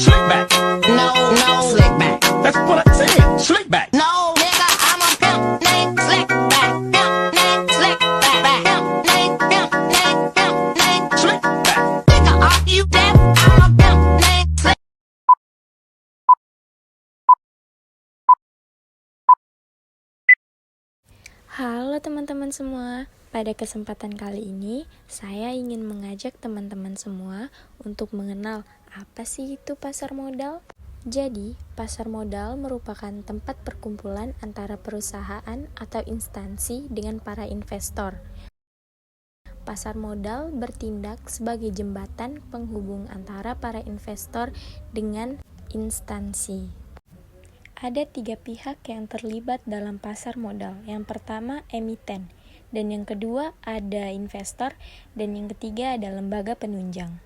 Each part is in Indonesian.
Slick back. No, slick back. That's what I said. Slick back. No, nigga, I'm a pimp named Slick back. Pimp named Slick back. Pimp named Slick back. Nigga, are you deaf? I'm a pimp named Slick. Halo teman-teman semua, pada kesempatan kali ini saya ingin mengajak teman-teman semua untuk mengenal apa sih itu pasar modal. Jadi, pasar modal merupakan tempat perkumpulan antara perusahaan atau instansi dengan para investor. Pasar modal bertindak sebagai jembatan penghubung antara para investor dengan instansi. Ada 3 pihak yang terlibat dalam pasar modal. Yang pertama, emiten, dan yang kedua ada investor, dan yang ketiga ada lembaga penunjang.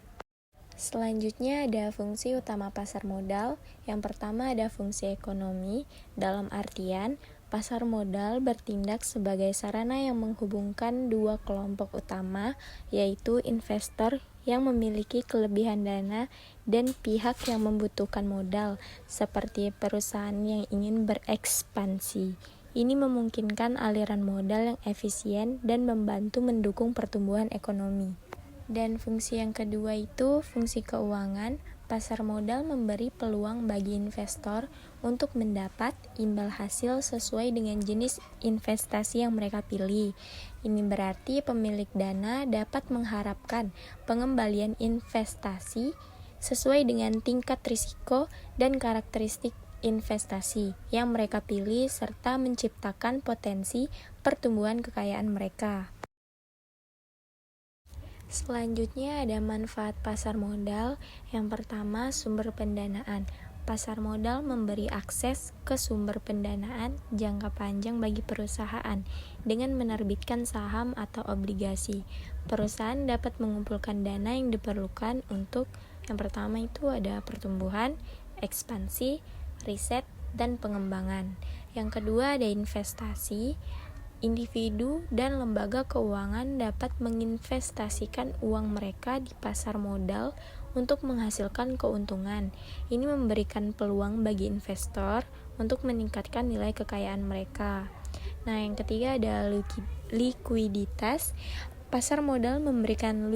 Selanjutnya ada fungsi utama pasar modal. Yang pertama ada fungsi ekonomi, dalam artian pasar modal bertindak sebagai sarana yang menghubungkan dua kelompok utama, yaitu investor yang memiliki kelebihan dana dan pihak yang membutuhkan modal, seperti perusahaan yang ingin berekspansi. Ini memungkinkan aliran modal yang efisien dan membantu mendukung pertumbuhan ekonomi. Dan fungsi yang kedua itu fungsi keuangan. Pasar modal memberi peluang bagi investor untuk mendapat imbal hasil sesuai dengan jenis investasi yang mereka pilih. Ini berarti pemilik dana dapat mengharapkan pengembalian investasi sesuai dengan tingkat risiko dan karakteristik investasi yang mereka pilih serta menciptakan potensi pertumbuhan kekayaan mereka. Selanjutnya ada manfaat pasar modal. Yang pertama, sumber pendanaan. Pasar modal memberi akses ke sumber pendanaan jangka panjang bagi perusahaan dengan menerbitkan saham atau obligasi. Perusahaan dapat mengumpulkan dana yang diperlukan untuk yang pertama itu ada pertumbuhan, ekspansi, riset, dan pengembangan. Yang kedua ada investasi. Individu dan lembaga keuangan dapat menginvestasikan uang mereka di pasar modal untuk menghasilkan keuntungan. Ini memberikan peluang bagi investor untuk meningkatkan nilai kekayaan mereka. Nah, yang ketiga ada likuiditas. Pasar modal memberikan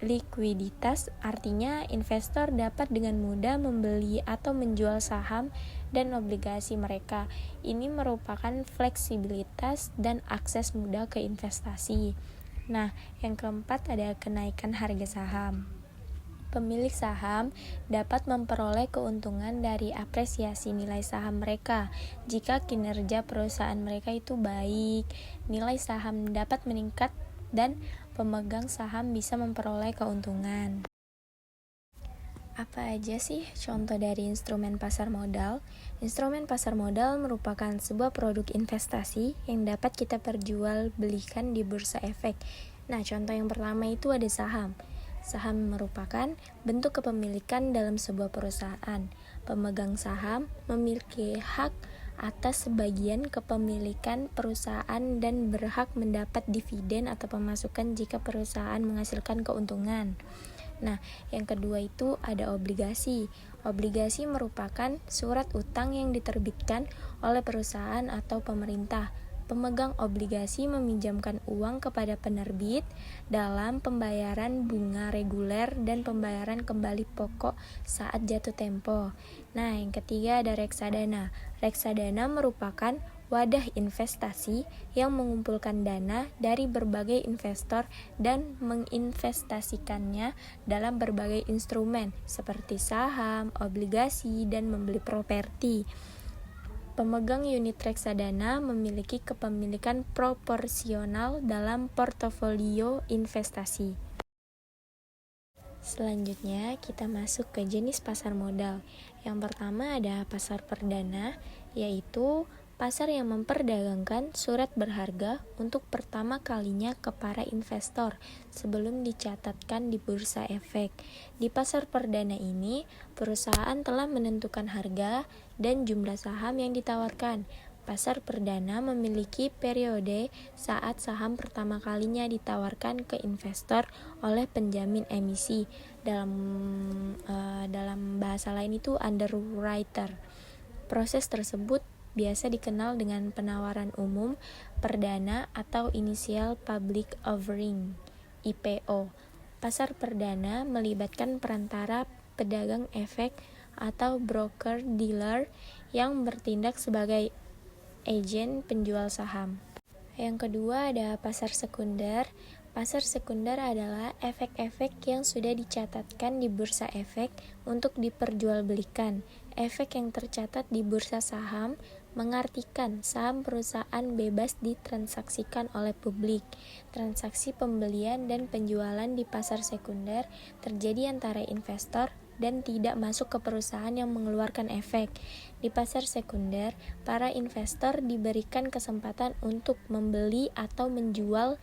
likuiditas, artinya investor dapat dengan mudah membeli atau menjual saham dan obligasi mereka. Ini merupakan fleksibilitas dan akses mudah ke investasi. Nah, yang keempat ada kenaikan harga saham. Pemilik saham dapat memperoleh keuntungan dari apresiasi nilai saham mereka. Jika kinerja perusahaan mereka itu baik, nilai saham dapat meningkat dan pemegang saham bisa memperoleh keuntungan. Apa aja sih contoh dari instrumen pasar modal? Instrumen pasar modal merupakan sebuah produk investasi yang dapat kita perjualbelikan di bursa efek. Nah, contoh yang pertama itu ada saham. Saham merupakan bentuk kepemilikan dalam sebuah perusahaan. Pemegang saham memiliki hak atas sebagian kepemilikan perusahaan dan berhak mendapat dividen atau pemasukan jika perusahaan menghasilkan keuntungan. Nah, yang kedua itu ada obligasi. Obligasi merupakan surat utang yang diterbitkan oleh perusahaan atau pemerintah. Pemegang obligasi meminjamkan uang kepada penerbit dalam pembayaran bunga reguler dan pembayaran kembali pokok saat jatuh tempo. Nah, yang ketiga ada reksadana. Reksadana merupakan wadah investasi yang mengumpulkan dana dari berbagai investor dan menginvestasikannya dalam berbagai instrumen seperti saham, obligasi, dan membeli properti. Pemegang unit reksadana memiliki kepemilikan proporsional dalam portofolio investasi. Selanjutnya kita masuk ke jenis pasar modal. Yang pertama ada pasar perdana, yaitu pasar yang memperdagangkan surat berharga untuk pertama kalinya ke para investor sebelum dicatatkan di bursa efek. Di pasar perdana ini, perusahaan telah menentukan harga dan jumlah saham yang ditawarkan. Pasar perdana memiliki periode saat saham pertama kalinya ditawarkan ke investor oleh penjamin emisi. Dalam bahasa lain itu underwriter. Proses tersebut biasa dikenal dengan penawaran umum perdana atau Initial Public Offering (IPO). Pasar perdana melibatkan perantara pedagang efek atau broker dealer yang bertindak sebagai agen penjual saham. Yang kedua ada pasar sekunder. Pasar sekunder adalah efek-efek yang sudah dicatatkan di bursa efek untuk diperjualbelikan. Efek yang tercatat di bursa saham mengartikan saham perusahaan bebas ditransaksikan oleh publik. Transaksi pembelian dan penjualan di pasar sekunder terjadi antara investor dan tidak masuk ke perusahaan yang mengeluarkan efek. Di pasar sekunder, para investor diberikan kesempatan untuk membeli atau menjual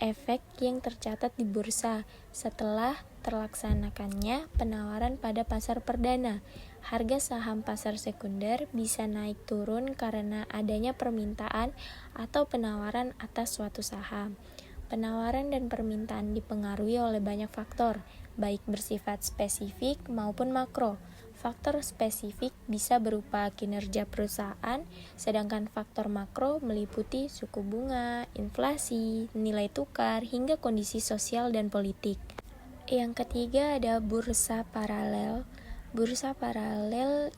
efek yang tercatat di bursa setelah terlaksanakannya penawaran pada pasar perdana. Harga saham pasar sekunder bisa naik turun karena adanya permintaan atau penawaran atas suatu saham. Penawaran dan permintaan dipengaruhi oleh banyak faktor, baik bersifat spesifik maupun makro. Faktor spesifik bisa berupa kinerja perusahaan, sedangkan faktor makro meliputi suku bunga, inflasi, nilai tukar, hingga kondisi sosial dan politik. Yang ketiga ada bursa paralel. Bursa paralel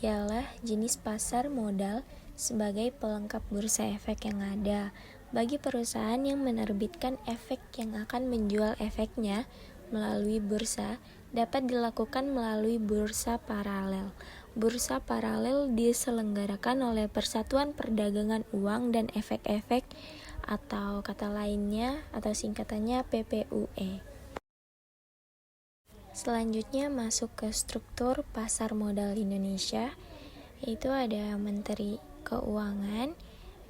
ialah jenis pasar modal sebagai pelengkap bursa efek yang ada. Bagi perusahaan yang menerbitkan efek yang akan menjual efeknya melalui bursa, dapat dilakukan melalui bursa paralel. Bursa paralel diselenggarakan oleh Persatuan Perdagangan Uang dan Efek-efek atau kata lainnya atau singkatannya PPUE. Selanjutnya masuk ke struktur pasar modal Indonesia, yaitu ada Menteri Keuangan.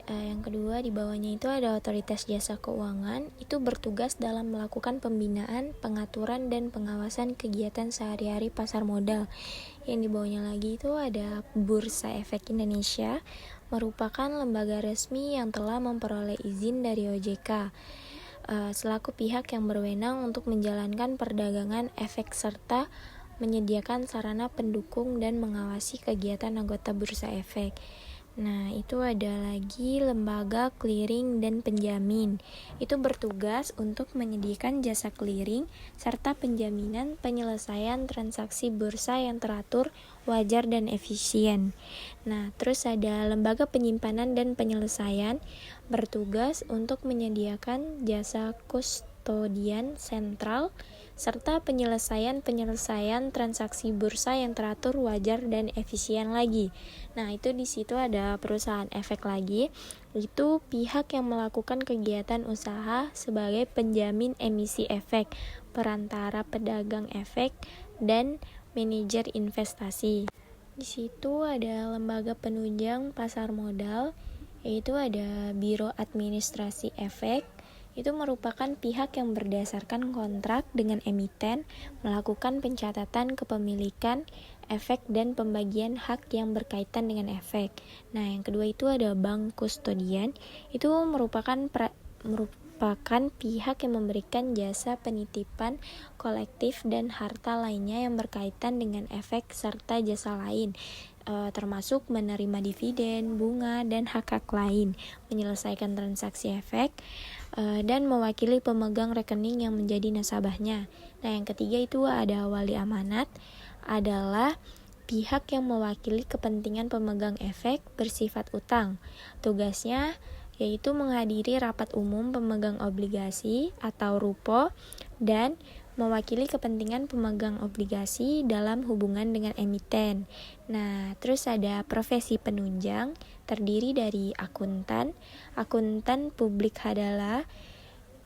Yang kedua di bawahnya itu ada Otoritas Jasa Keuangan, itu bertugas dalam melakukan pembinaan, pengaturan, dan pengawasan kegiatan sehari-hari pasar modal. Yang di bawahnya lagi itu ada Bursa Efek Indonesia, merupakan lembaga resmi yang telah memperoleh izin dari OJK selaku pihak yang berwenang untuk menjalankan perdagangan efek serta menyediakan sarana pendukung dan mengawasi kegiatan anggota bursa efek. Nah, itu ada lagi lembaga clearing dan penjamin. Itu bertugas untuk menyediakan jasa clearing serta penjaminan penyelesaian transaksi bursa yang teratur, wajar, dan efisien. Nah, terus ada lembaga penyimpanan dan penyelesaian, bertugas untuk menyediakan jasa kustodian sentral serta penyelesaian transaksi bursa yang teratur, wajar, dan efisien lagi. Nah, itu di situ ada perusahaan efek lagi, itu pihak yang melakukan kegiatan usaha sebagai penjamin emisi efek, perantara pedagang efek, dan manajer investasi. Di situ ada lembaga penunjang pasar modal, yaitu ada Biro Administrasi Efek. Itu merupakan pihak yang berdasarkan kontrak dengan emiten melakukan pencatatan kepemilikan efek dan pembagian hak yang berkaitan dengan efek. Nah, yang kedua itu ada bank kustodian. Itu merupakan pihak yang memberikan jasa penitipan kolektif dan harta lainnya yang berkaitan dengan efek serta jasa lain, termasuk menerima dividen, bunga, dan hak-hak lain, menyelesaikan transaksi efek, dan mewakili pemegang rekening yang menjadi nasabahnya. Nah, yang ketiga itu ada wali amanat, adalah pihak yang mewakili kepentingan pemegang efek bersifat utang. Tugasnya yaitu menghadiri rapat umum pemegang obligasi atau RUPO dan mewakili kepentingan pemegang obligasi dalam hubungan dengan emiten. Nah, terus ada profesi penunjang, terdiri dari akuntan. Akuntan publik adalah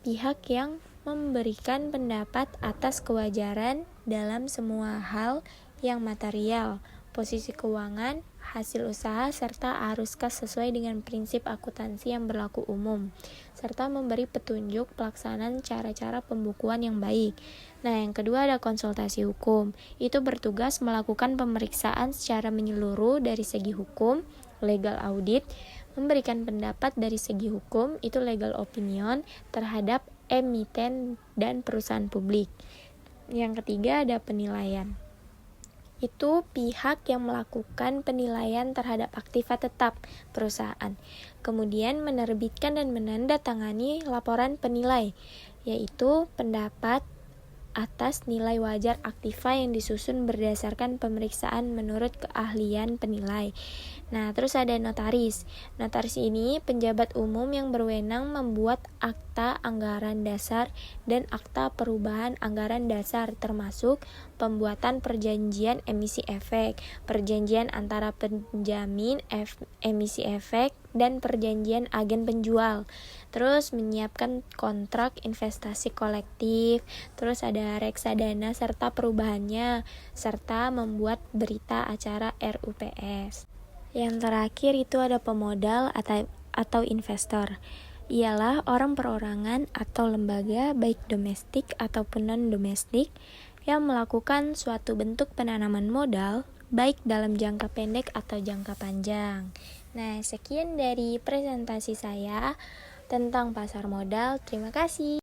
pihak yang memberikan pendapat atas kewajaran dalam semua hal yang material, posisi keuangan, hasil usaha, serta arus kas sesuai dengan prinsip akuntansi yang berlaku umum, serta memberi petunjuk pelaksanaan cara-cara pembukuan yang baik. Nah, yang kedua ada konsultasi hukum. Itu bertugas melakukan pemeriksaan secara menyeluruh dari segi hukum, legal audit, memberikan pendapat dari segi hukum, itu legal opinion, terhadap emiten dan perusahaan publik. Yang ketiga ada penilaian. Itu pihak yang melakukan penilaian terhadap aktiva tetap perusahaan, kemudian menerbitkan dan menandatangani laporan penilai, yaitu pendapat atas nilai wajar aktiva yang disusun berdasarkan pemeriksaan menurut keahlian penilai. Nah, terus ada notaris. Notaris ini penjabat umum yang berwenang membuat akta anggaran dasar dan akta perubahan anggaran dasar, termasuk pembuatan perjanjian emisi efek, perjanjian antara penjamin emisi efek, dan perjanjian agen penjual. Terus menyiapkan kontrak investasi kolektif, terus ada reksadana serta perubahannya, serta membuat berita acara RUPS. Yang terakhir itu ada pemodal atau investor. Ialah orang perorangan atau lembaga baik domestik ataupun non-domestik yang melakukan suatu bentuk penanaman modal baik dalam jangka pendek atau jangka panjang. Nah, sekian dari presentasi saya tentang pasar modal. Terima kasih.